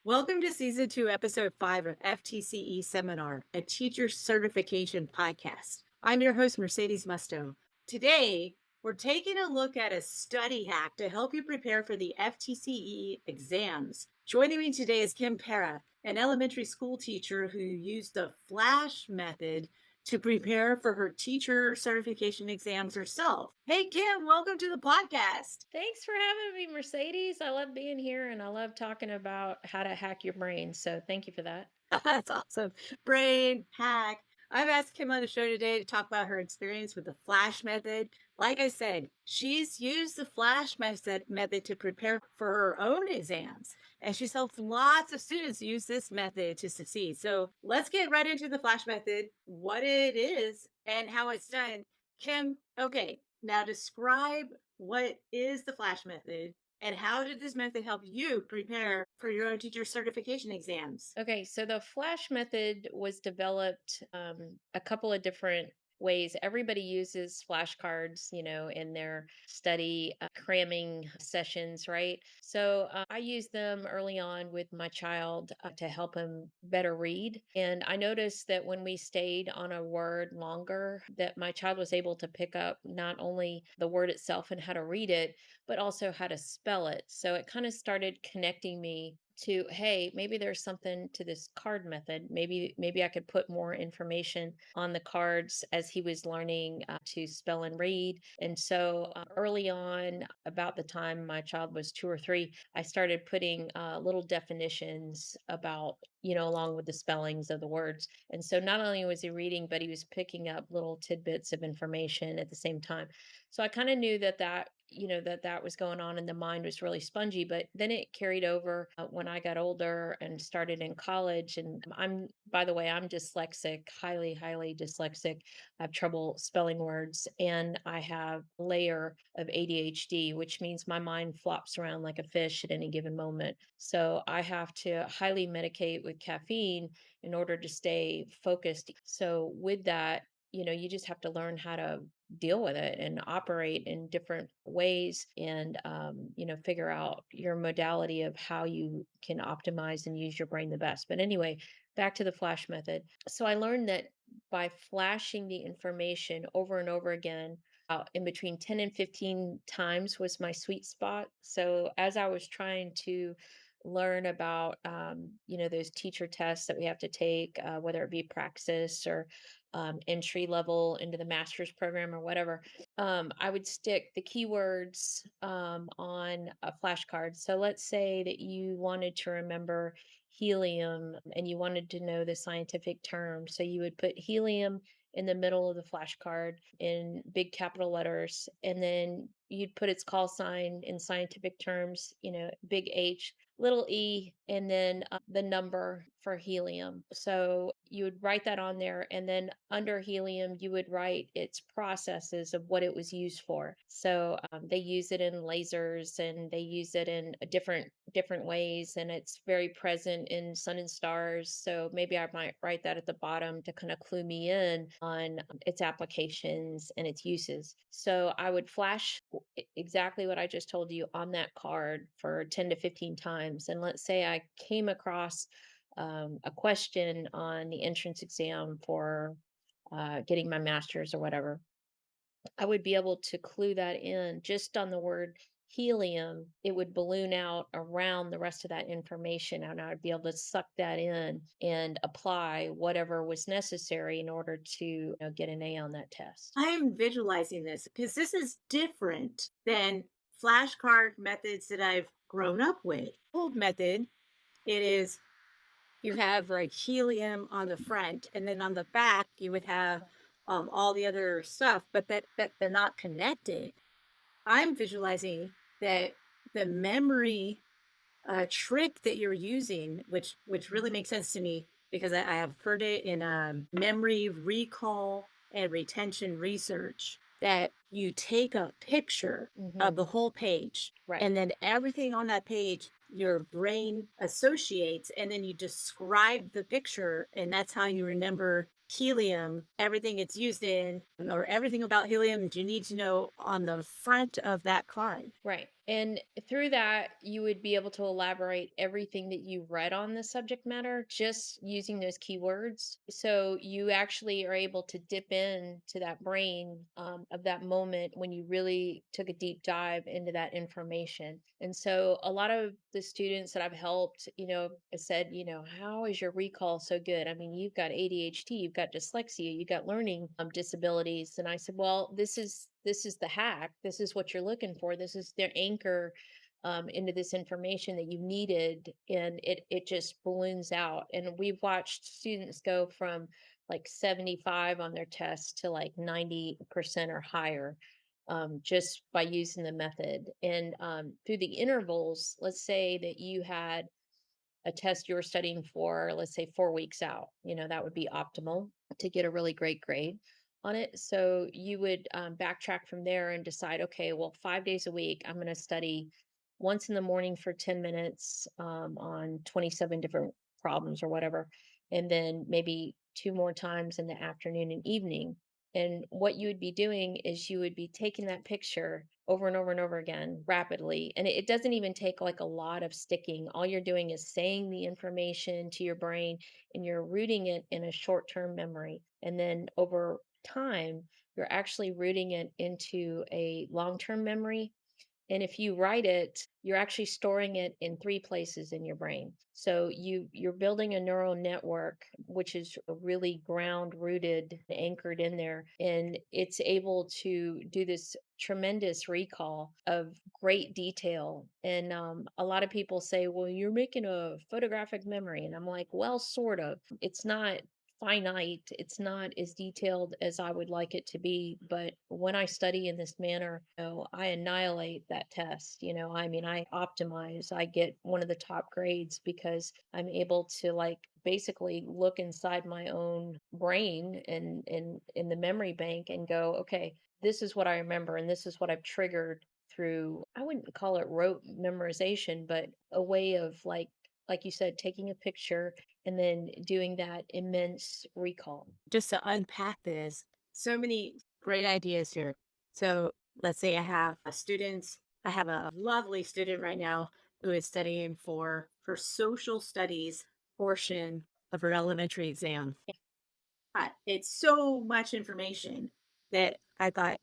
Welcome to season 2, episode 5 of FTCE Seminar, a teacher certification podcast. I'm your host, Mercedes Musto. Today, we're taking a look at a study hack to help you prepare for the FTCE exams. Joining me today is Kim Para, an elementary school teacher who used the FLASH method to prepare for her teacher certification exams herself. Hey, Kim, welcome to the podcast. Thanks for having me, Mercedes. I love being here and I love talking about how to hack your brain. So thank you for that. That's awesome. Brain hack. I've asked Kim on the show today to talk about her experience with the flash method. Like I said, she's used the flash method to prepare for her own exams, and she's helped lots of students use this method to succeed. So let's get right into the flash method, what it is, and how it's done. Kim, okay, now describe what is the flash method and how did this method help you prepare for your own teacher certification exams? Okay, so the flash method was developed a couple of different ways. Everybody uses flashcards, in their study cramming sessions, right? So I used them early on with my child to help him better read. And I noticed that when we stayed on a word longer, that my child was able to pick up not only the word itself and how to read it, but also how to spell it. So it kind of started connecting me to, hey, maybe there's something to this card method. Maybe I could put more information on the cards as he was learning to spell and read. And so early on, about the time my child was 2 or 3, I started putting little definitions about, along with the spellings of the words. And so not only was he reading, but he was picking up little tidbits of information at the same time. So I kind of knew that was going on and the mind was really spongy, but then it carried over when I got older and started in college. And by the way, I'm dyslexic, highly dyslexic. I have trouble spelling words and I have a layer of ADHD, which means my mind flops around like a fish at any given moment. So I have to highly medicate with caffeine in order to stay focused. So with that, you just have to learn how to deal with it and operate in different ways and figure out your modality of how you can optimize and use your brain the best. But anyway, back to the flash method. So I learned that by flashing the information over and over again, in between 10 and 15 times was my sweet spot. So as I was trying to learn about those teacher tests that we have to take, whether it be praxis or entry level into the master's program or whatever, I would stick the keywords on a flashcard. So let's say that you wanted to remember helium and you wanted to know the scientific term. So you would put helium in the middle of the flashcard in big capital letters, and then you'd put its call sign in scientific terms, big H, little e, and then the number for helium. So you would write that on there, and then under helium, you would write its processes of what it was used for. So they use it in lasers, and they use it in different ways, and it's very present in sun and stars. So maybe I might write that at the bottom to kind of clue me in on its applications and its uses. So I would flash exactly what I just told you on that card for 10 to 15 times. And let's say I came across a question on the entrance exam for getting my master's or whatever, I would be able to clue that in just on the word helium. It would balloon out around the rest of that information, and I would be able to suck that in and apply whatever was necessary in order to get an A on that test. I am visualizing this because this is different than flashcard methods that I've grown up with. Old method, it is you have like helium on the front, and then on the back you would have all the other stuff, but that they're not connected. I'm visualizing that the memory trick that you're using, which really makes sense to me because I have heard it in memory recall and retention research, that you take a picture of Hmm. the whole page, Right. and then everything on that page your brain associates, and then you describe the picture, and that's how you remember helium, everything it's used in, or everything about helium that you need to know on the front of that card. Right. And through that, you would be able to elaborate everything that you read on the subject matter just using those keywords. So you actually are able to dip into that brain of that moment when you really took a deep dive into that information. And so a lot of the students that I've helped, said, how is your recall so good? I mean, you've got ADHD, you've got dyslexia, you've got learning disabilities. And I said, well, this is the hack. This is what you're looking for. This is their anchor into this information that you needed, and it just balloons out. And we've watched students go from like 75 on their test to like 90% or higher, just by using the method. And through the intervals, let's say that you had a test you were studying for, let's say 4 weeks out, that would be optimal to get a really great grade on it. So you would backtrack from there and decide, okay, well, 5 days a week, I'm going to study once in the morning for 10 minutes on 27 different problems or whatever. And then maybe two more times in the afternoon and evening. And what you would be doing is you would be taking that picture over and over and over again rapidly. And it doesn't even take like a lot of sticking. All you're doing is saying the information to your brain and you're rooting it in a short term memory. And then over time, you're actually rooting it into a long term memory, and if you write it, you're actually storing it in three places in your brain. So you're building a neural network, which is really ground rooted, anchored in there, and it's able to do this tremendous recall of great detail. And a lot of people say, well, you're making a photographic memory. And I'm like, well, sort of. It's not finite. It's not as detailed as I would like it to be. But when I study in this manner, I annihilate that test. I mean, I optimize, I get one of the top grades because I'm able to like basically look inside my own brain and in the memory bank and go, okay, this is what I remember and this is what I've triggered through, I wouldn't call it rote memorization, but a way of like you said, taking a picture and then doing that immense recall. Just to unpack this, so many great ideas here. So let's say I have a student, I have a lovely student right now who is studying for her social studies portion of her elementary exam. It's so much information that I thought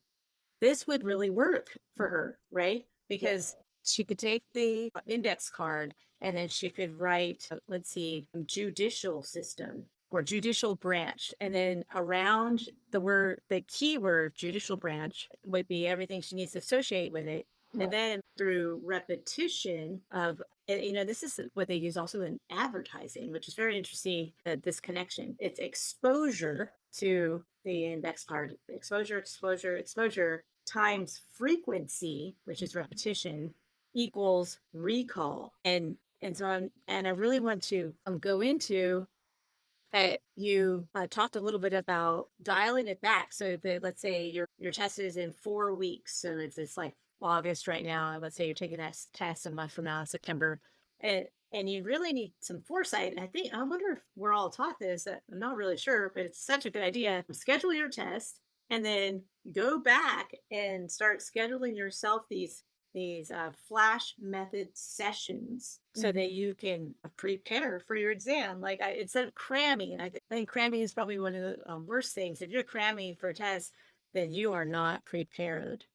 this would really work for her, right? Because Yes. she could take the index card and then she could write, let's see, judicial system or judicial branch. And then around the word, the keyword judicial branch would be everything she needs to associate with it. And then through repetition of, and, this is what they use also in advertising, which is very interesting, this connection. It's exposure to the index card, exposure, exposure, exposure times frequency, which is repetition, equals recall. And I really want to go into that you talked a little bit about dialing it back. So that let's say your test is in 4 weeks, so it's like August right now. Let's say you're taking that test a month from now, September, and you really need some foresight. And I wonder if we're all taught this. I'm not really sure, but it's such a good idea. Schedule your test and then go back and start scheduling yourself these flash method sessions so that Mhm. you can prepare for your exam. Like instead of cramming, I think cramming is probably one of the worst things. If you're cramming for a test, then you are not prepared.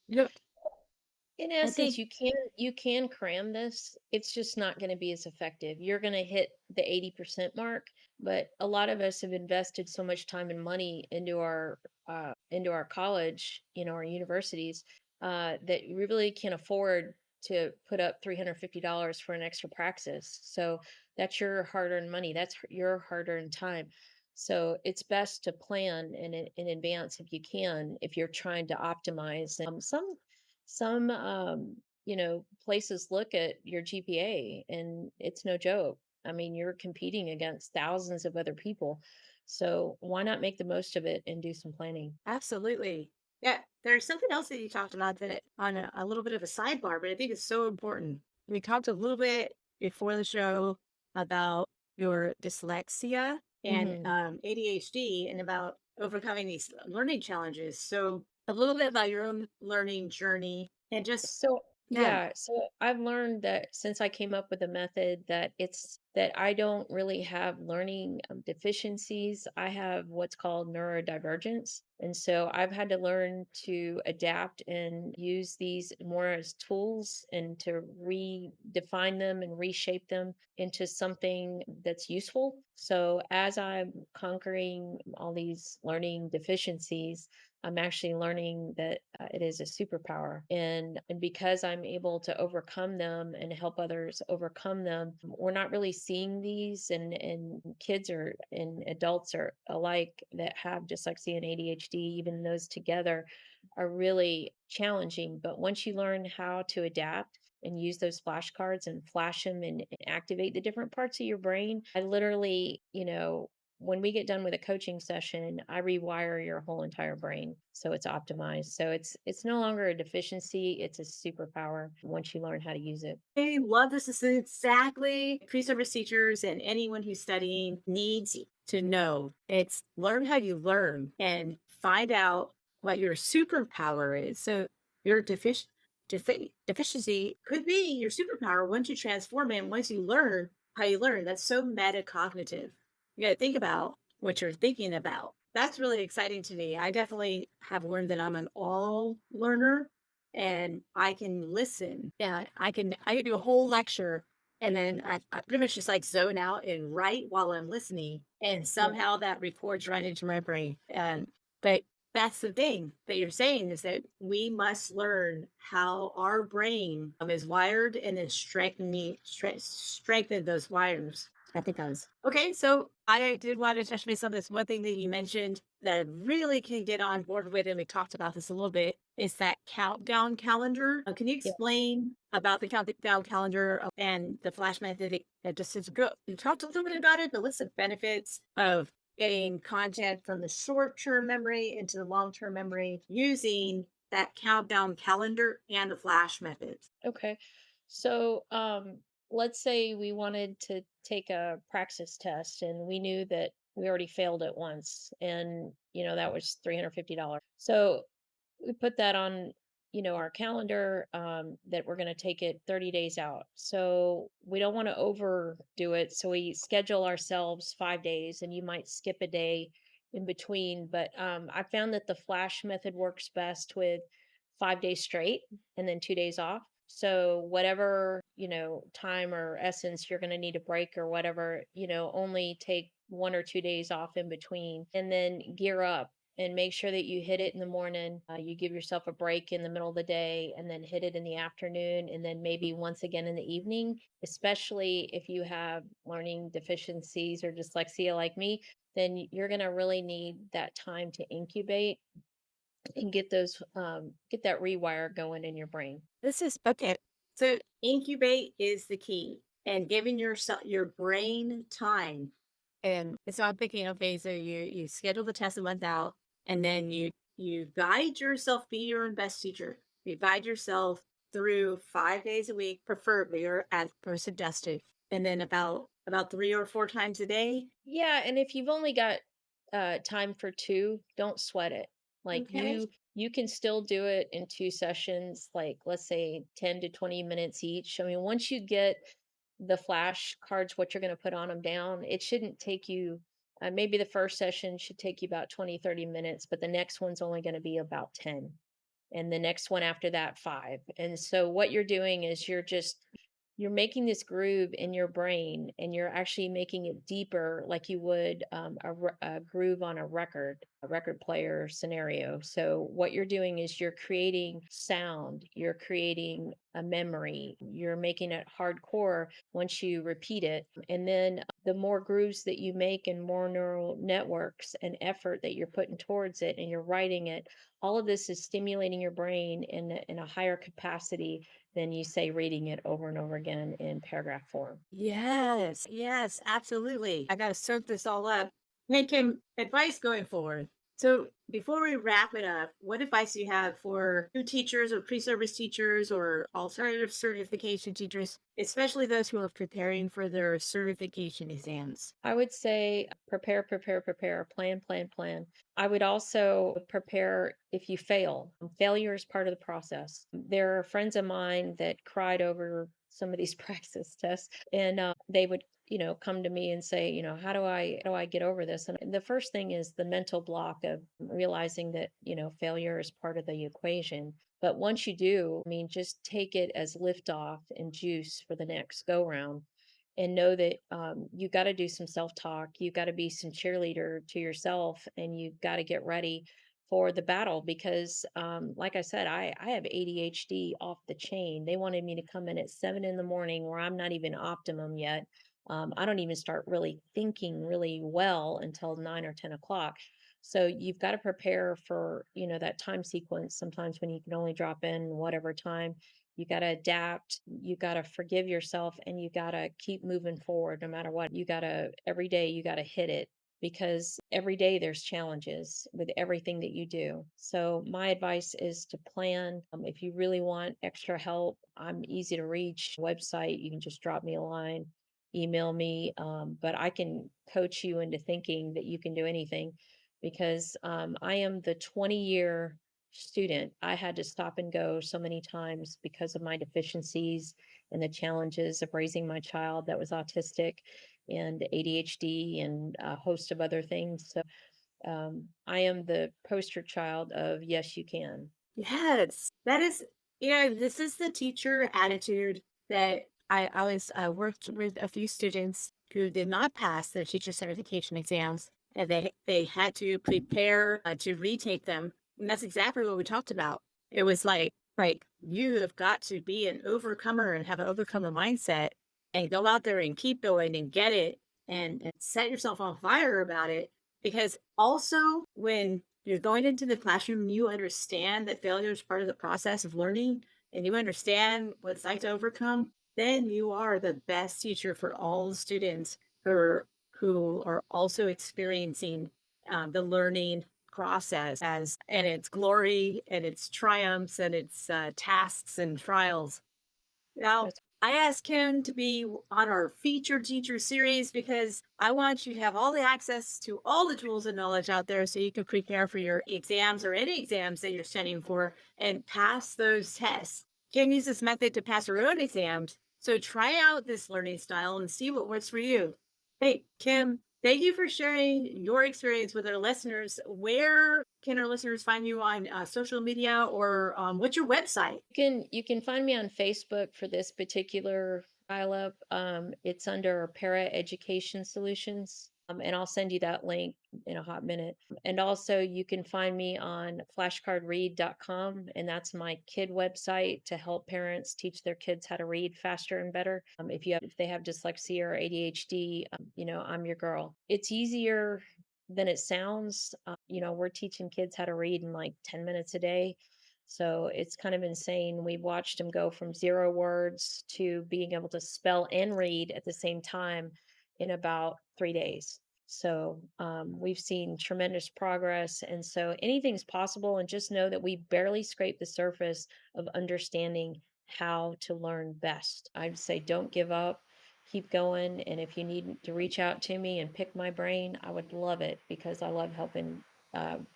You know, In I think essence, you can cram this. It's just not going to be as effective. You're going to hit the 80% mark, but a lot of us have invested so much time and money into our college, our universities, that we really can't afford to put up $350 for an extra praxis. So that's your hard-earned money. That's your hard-earned time. So it's best to plan in advance if you can, if you're trying to optimize. Some places look at your GPA and it's no joke. I mean, you're competing against thousands of other people. So why not make the most of it and do some planning? absolutely. Yeah, there's something else that you talked about that on a little bit of a sidebar, but I think it's so important. We talked a little bit before the show about your dyslexia and Hmm. ADHD and about overcoming these learning challenges. So, a little bit about your own learning journey and just So Yeah. Yeah, so I've learned that since I came up with a method that it's that I don't really have learning deficiencies. I have what's called neurodivergence. And so I've had to learn to adapt and use these more as tools and to redefine them and reshape them into something that's useful. So as I'm conquering all these learning deficiencies, I'm actually learning that it is a superpower, and because I'm able to overcome them and help others overcome them, we're not really seeing these, and kids are and adults are alike that have dyslexia and ADHD. Even those together are really challenging. But once you learn how to adapt and use those flashcards and flash them and activate the different parts of your brain, I literally, when we get done with a coaching session, I rewire your whole entire brain so it's optimized. So it's no longer a deficiency, it's a superpower once you learn how to use it. I love this. This is exactly pre-service teachers and anyone who's studying needs to know. It's learn how you learn and find out what your superpower is. So your deficiency could be your superpower once you transform it. And once you learn how you learn, that's so metacognitive. You got to think about what you're thinking about. That's really exciting to me. I definitely have learned that I'm an all learner and I can listen. Yeah, I can do a whole lecture and then I pretty much just like zone out and write while I'm listening. And Yeah. somehow that records right into my brain. And but that's the thing that you're saying is that we must learn how our brain is wired and then strengthen those wires. I think I was okay. So I did want to touch base on this one thing that you mentioned that I really can get on board with, and we talked about this a little bit, is that countdown calendar. Can you Yeah. explain about the countdown calendar and the flash method? That just is good. You talked a little bit about it, but what's the benefits of getting content from the short-term memory into the long-term memory using that countdown calendar and the flash methods? Okay. So, let's say we wanted to take a praxis test and we knew that we already failed it once and that was $350. So we put that on our calendar, that we're going to take it 30 days out, so we don't want to overdo it, so we schedule ourselves 5 days and you might skip a day in between. But I found that the flash method works best with 5 days straight and then 2 days off. So whatever time or essence you're going to need a break or whatever, only take 1 or 2 days off in between and then gear up and make sure that you hit it in the morning. You give yourself a break in the middle of the day and then hit it in the afternoon and then maybe once again in the evening, especially if you have learning deficiencies or dyslexia like me, then you're going to really need that time to incubate and get that rewire going in your brain. This is okay. So incubate is the key and giving your brain time. And so I'm thinking, okay, so you schedule the test a month out and then you guide yourself, be your own best teacher. You guide yourself through 5 days a week, preferably or as per suggested. And then about 3 or 4 times a day. Yeah, and if you've only got time for two, don't sweat it. Like Okay. you can still do it in two sessions, like let's say 10 to 20 minutes each. I mean, once you get the flash cards, what you're going to put on them down, it shouldn't take you maybe the first session should take you about 20, 30 minutes, but the next one's only going to be about 10, and the next one after that 5. And so what you're doing is you're making this groove in your brain and you're actually making it deeper like you would a groove on a record player scenario. So what you're doing is you're creating sound, you're creating a memory, you're making it hardcore once you repeat it. And then the more grooves that you make and more neural networks and effort that you're putting towards it and you're writing it, all of this is stimulating your brain in a higher capacity than you say reading it over and over again in paragraph form. Yes, absolutely. I got to soak this all up. Make him advice going forward. So before we wrap it up, what advice do you have for new teachers or pre-service teachers or alternative certification teachers, especially those who are preparing for their certification exams? I would say prepare, prepare, prepare, plan, plan, plan. I would also prepare if you fail. Failure is part of the process. There are friends of mine that cried over some of these praxis tests, and they would, come to me and say, how do I get over this? And the first thing is the mental block of realizing that, failure is part of the equation. But once you do, I mean, just take it as liftoff and juice for the next go round and know that you got to do some self talk. You got to be some cheerleader to yourself, and you got to get ready for the battle because, like I said, I have ADHD off the chain. They wanted me to come in at 7 in the morning where I'm not even optimum yet. I don't even start really thinking really well until 9 or 10 o'clock. So you've got to prepare for, that time sequence sometimes when you can only drop in whatever time. You got to adapt, you got to forgive yourself, and you got to keep moving forward no matter what. You got to, every day, you got to hit it because every day there's challenges with everything that you do. So, my advice is to plan. If you really want extra help, I'm easy to reach. Website, you can just drop me a line, email me, but I can coach you into thinking that you can do anything because I am the 20-year student. I had to stop and go so many times because of my deficiencies and the challenges of raising my child that was autistic and ADHD and a host of other things. So I am the poster child of yes, you can. Yes, that is, this is the teacher attitude that I was worked with a few students who did not pass their teacher certification exams, and they had to prepare to retake them. And that's exactly what we talked about. It was like you have got to be an overcomer and have an overcomer mindset, and go out there and keep going and get it, and set yourself on fire about it. Because also when you're going into the classroom, you understand that failure is part of the process of learning, and you understand what it's like to overcome, then you are the best teacher for all the students who are also experiencing the learning process as and its glory and its triumphs and its tasks and trials. Now, That's I asked him to be on our featured teacher series because I want you to have all the access to all the tools and knowledge out there so you can prepare for your exams or any exams that you're studying for and pass those tests. You can use this method to pass your own exams. So try out this learning style and see what works for you. Hey, Kim, thank you for sharing your experience with our listeners. Where can our listeners find you on social media or what's your website? you can find me on Facebook for this particular dial-up. It's under Para Education Solutions, and I'll send you that link in a hot minute. And also, you can find me on flashcardread.com, and that's my kid website to help parents teach their kids how to read faster and better. If they have dyslexia or ADHD, I'm your girl. It's easier than it sounds. We're teaching kids how to read in like 10 minutes a day, so it's kind of insane. We watched him go from 0 words to being able to spell and read at the same time in about 3 days. So we've seen tremendous progress. And so anything's possible. And just know that we barely scrape the surface of understanding how to learn best. I'd say don't give up, keep going. And if you need to reach out to me and pick my brain, I would love it because I love helping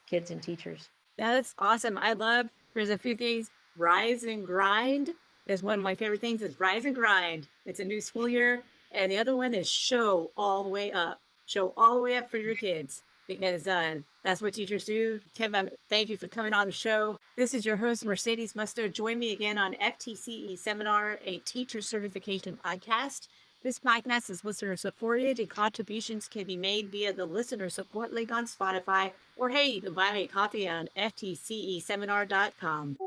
kids and teachers. That's awesome. I love there's a few things. Rise and grind is one of my favorite things is rise and grind. It's a new school year. And the other one is show all the way up. Show all the way up for your kids because that's what teachers do. Kim, thank you for coming on the show. This is your host, Mercedes Musto. Join me again on FTCE Seminar, a teacher certification podcast. This podcast is listener supported and contributions can be made via the listener support link on Spotify or hey, you can buy me a coffee on ftceseminar.com.